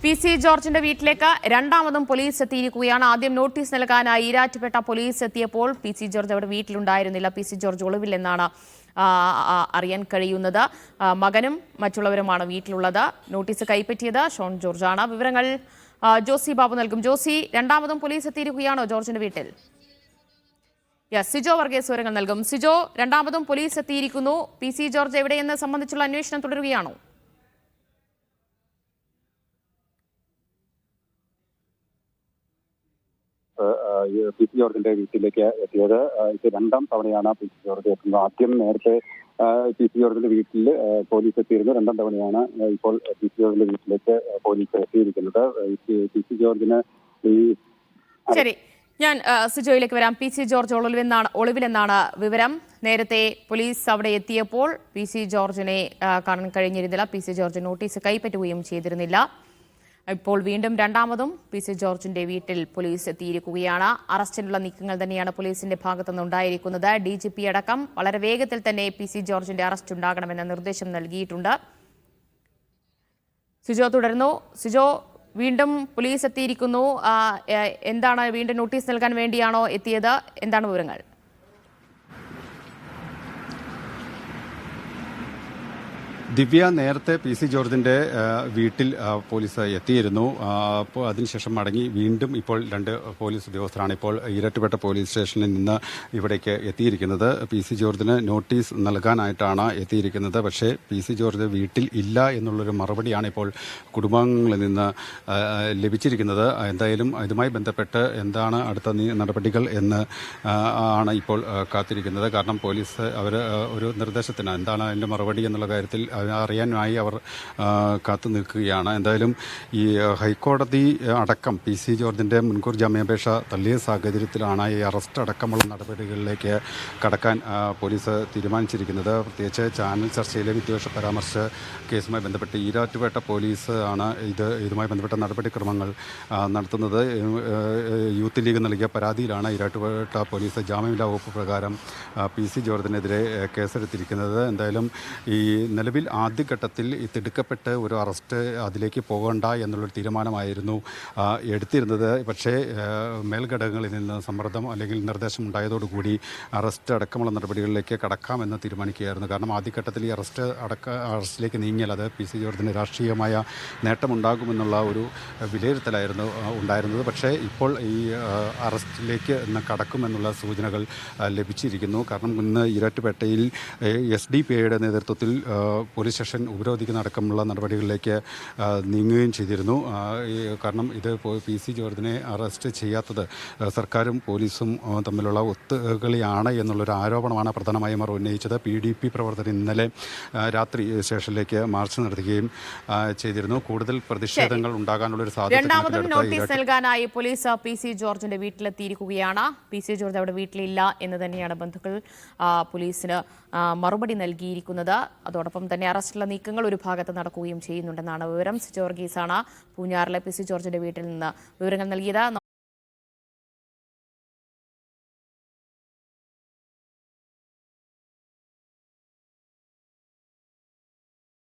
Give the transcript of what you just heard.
PC. ജോർജിന്റെ വീട്ടിലേക്ക് രണ്ടാമതും പോലീസ് എത്തിയിരിക്കുകയാണ്. ആദ്യം നോട്ടീസ് നൽകാനായി ഈരാറ്റുപേട്ട പോലീസ് എത്തിയപ്പോൾ പി.സി. ജോർജ് അവിടെ വീട്ടിലുണ്ടായിരുന്നില്ല. പി.സി. ജോർജ് ഒളിവിലെന്നാണ് അറിയാൻ കഴിയുന്നത്. മകനും മറ്റുള്ളവരുമാണ് വീട്ടിലുള്ളത്. നോട്ടീസ് കൈപ്പറ്റിയത് ഷോൺ ജോർജാണ്. വിവരങ്ങൾ ജോസി ബാബു നൽകും. ജോസി, രണ്ടാമതും പോലീസ് എത്തിയിരിക്കുകയാണോ ജോർജിന്റെ വീട്ടിൽ? സിജോ വർഗീസ് വിവരങ്ങൾ നൽകും. സിജോ, രണ്ടാമതും പോലീസ് എത്തിയിരിക്കുന്നു. പി.സി. ജോർജ് എവിടെയെന്ന് സംബന്ധിച്ചുള്ള അന്വേഷണം തുടരുകയാണോ? പി.സി. ജോർജിന്റെ വീട്ടിലേക്ക് എത്തിയത് ഇത് രണ്ടാം തവണയാണ് പി.സി. ജോർജ് എത്തുന്നത്. ആദ്യം നേരത്തെ പി.സി. ജോർജിന്റെ വീട്ടിൽ പോലീസ് എത്തിയിരുന്നു. രണ്ടാം തവണയാണ് ഇപ്പോൾ പി.സി. ജോർജിന്റെ വീട്ടിലേക്ക് പോലീസ് എത്തിയിരിക്കുന്നത്. പി.സി. ജോർജിന് ശരി, ഞാൻ സിജോയിലേക്ക് വരാം. പി.സി. ജോർജ് ഒളിവിലെന്നാണ് വിവരം. നേരത്തെ പോലീസ് അവിടെ എത്തിയപ്പോൾ പി.സി. ജോർജിനെ കാണാൻ കഴിഞ്ഞിരുന്നില്ല. പി.സി. ജോർജ് നോട്ടീസ് കൈപ്പറ്റുകയും ചെയ്തിരുന്നില്ല. ഇപ്പോൾ വീണ്ടും രണ്ടാമതും പി.സി. ജോർജിന്റെ വീട്ടിൽ പോലീസ് എത്തിയിരിക്കുകയാണ്. അറസ്റ്റിനുള്ള നീക്കങ്ങൾ തന്നെയാണ് പോലീസിന്റെ ഭാഗത്തുനിന്ന് ഉണ്ടായിരിക്കുന്നത്. DGP അടക്കം വളരെ വേഗത്തിൽ തന്നെ പി.സി. ജോർജിന്റെ അറസ്റ്റ് ഉണ്ടാകണമെന്ന നിർദ്ദേശം നൽകിയിട്ടുണ്ട്. സിജോ തുടരുന്നു. സിജോ, വീണ്ടും പോലീസ് എത്തിയിരിക്കുന്നു. എന്താണ്, വീണ്ടും നോട്ടീസ് നൽകാൻ വേണ്ടിയാണോ എത്തിയത്? എന്താണ് വിവരങ്ങൾ? ദിവ്യ, നേരത്തെ പി.സി. ജോർജിന്റെ വീട്ടിൽ പോലീസ് എത്തിയിരുന്നു. അപ്പോൾ അതിനുശേഷം മടങ്ങി വീണ്ടും ഇപ്പോൾ രണ്ട് പോലീസ് ഉദ്യോഗസ്ഥരാണ് ഇപ്പോൾ ഈരാറ്റുപേട്ട പോലീസ് സ്റ്റേഷനിൽ നിന്ന് ഇവിടേക്ക് എത്തിയിരിക്കുന്നത്. പി.സി. ജോർജിന് നോട്ടീസ് നൽകാനായിട്ടാണ് എത്തിയിരിക്കുന്നത്. പക്ഷേ പി.സി. ജോർജ് വീട്ടിൽ ഇല്ല എന്നുള്ളൊരു മറുപടിയാണ് ഇപ്പോൾ കുടുംബാംഗങ്ങളിൽ നിന്ന് ലഭിച്ചിരിക്കുന്നത്. എന്തായാലും ഇതുമായി ബന്ധപ്പെട്ട് എന്താണ് അടുത്ത നടപടികൾ എന്ന് ആണ് ഇപ്പോൾ കാത്തിരിക്കുന്നത്. കാരണം പോലീസ് അവർ ഒരു നിർദ്ദേശത്തിന് എന്താണ് അതിൻ്റെ മറുപടി എന്നുള്ള കാര്യത്തിൽ അറിയാനായി അവർ കാത്തു നിൽക്കുകയാണ്. എന്തായാലും ഈ ഹൈക്കോടതി അടക്കം പി.സി. ജോർജിന്റെ മുൻകൂർ ജാമ്യാപേക്ഷ തള്ളിയ സാഹചര്യത്തിലാണ് ഈ അറസ്റ്റ് അടക്കമുള്ള നടപടികളിലേക്ക് കടക്കാൻ പോലീസ് തീരുമാനിച്ചിരിക്കുന്നത്. പ്രത്യേകിച്ച് ചാനൽ ചർച്ചയിലെ വിദ്വേഷ പരാമർശ കേസുമായി ബന്ധപ്പെട്ട് ഈരാറ്റുപേട്ട പോലീസ് ആണ് ഇതുമായി ബന്ധപ്പെട്ട നടപടിക്രമങ്ങൾ നടത്തുന്നത്. യൂത്ത് ലീഗ് നൽകിയ പരാതിയിലാണ് ഈരാറ്റുപേട്ട പോലീസ് ജാമ്യമില്ലാ വകുപ്പ് പ്രകാരം പി.സി. ജോർജിനെതിരെ കേസെടുത്തിരിക്കുന്നത്. എന്തായാലും ഈ നിലവിൽ ആദ്യഘട്ടത്തിൽ തിടുക്കപ്പെട്ട് ഒരു അറസ്റ്റ് അതിലേക്ക് പോകണ്ട എന്നുള്ളൊരു തീരുമാനമായിരുന്നു എടുത്തിരുന്നത്. പക്ഷേ മേൽഘടകങ്ങളിൽ നിന്ന് സമ്മർദ്ദം അല്ലെങ്കിൽ നിർദ്ദേശം ഉണ്ടായതോടുകൂടി അറസ്റ്റ് അടക്കമുള്ള നടപടികളിലേക്ക് കടക്കാമെന്ന് തീരുമാനിക്കുകയായിരുന്നു. കാരണം ആദ്യഘട്ടത്തിൽ ഈ അറസ്റ്റിലേക്ക് നീങ്ങിയാൽ അത് പി.സി. ജോർജിന് രാഷ്ട്രീയമായ നേട്ടമുണ്ടാകുമെന്നുള്ള ഒരു വിലയിരുത്തലായിരുന്നു ഉണ്ടായിരുന്നത്. പക്ഷേ ഇപ്പോൾ ഈ അറസ്റ്റിലേക്ക് കടക്കുമെന്നുള്ള സൂചനകൾ ലഭിച്ചിരിക്കുന്നു. കാരണം ഇന്ന് ഈരാറ്റുപേട്ടയിൽ SDPIയുടെ നേതൃത്വത്തിൽ പോലീസ് സ്റ്റേഷൻ ഉപരോധിക്കുന്ന അടക്കമുള്ള നടപടികളിലേക്ക് നീങ്ങുകയും ചെയ്തിരുന്നു. കാരണം ഇത് പി.സി. ജോർജിനെ അറസ്റ്റ് ചെയ്യാത്തത് സർക്കാരും പോലീസും തമ്മിലുള്ള ഒത്തുകളിയാണ് എന്നുള്ളൊരു ആരോപണമാണ് പ്രധാനമായും അവർ ഉന്നയിച്ചത്. PDP പ്രവർത്തകർ ഇന്നലെ രാത്രി സ്റ്റേഷനിലേക്ക് മാർച്ച് നടത്തുകയും ചെയ്തിരുന്നു. കൂടുതൽ പ്രതിഷേധങ്ങൾ ഉണ്ടാകാനുള്ളൊരു സാധ്യത. രണ്ടാമതും നോട്ടീസ് നൽകാനായി പോലീസ് പി.സി. ജോർജിന്റെ വീട്ടിലെത്തിയിരിക്കുകയാണ്. പി.സി. ജോർജ് അവിടെ വീട്ടിലില്ല എന്ന് തന്നെയാണ് ബന്ധുക്കൾ പോലീസിന് മറുപടി നൽകിയിരിക്കുന്നത്. അതോടൊപ്പം തന്നെ അറസ്റ്റുള്ള നീക്കങ്ങൾ ഒരു ഭാഗത്ത് നടക്കുകയും ചെയ്യുന്നുണ്ടെന്നാണ് വിവരം. സിജോ വർഗീസാണ് പൂഞ്ഞാറിലെ പി.സി. ജോർജിന്റെ വീട്ടിൽ നിന്ന് വിവരങ്ങൾ നൽകിയത്.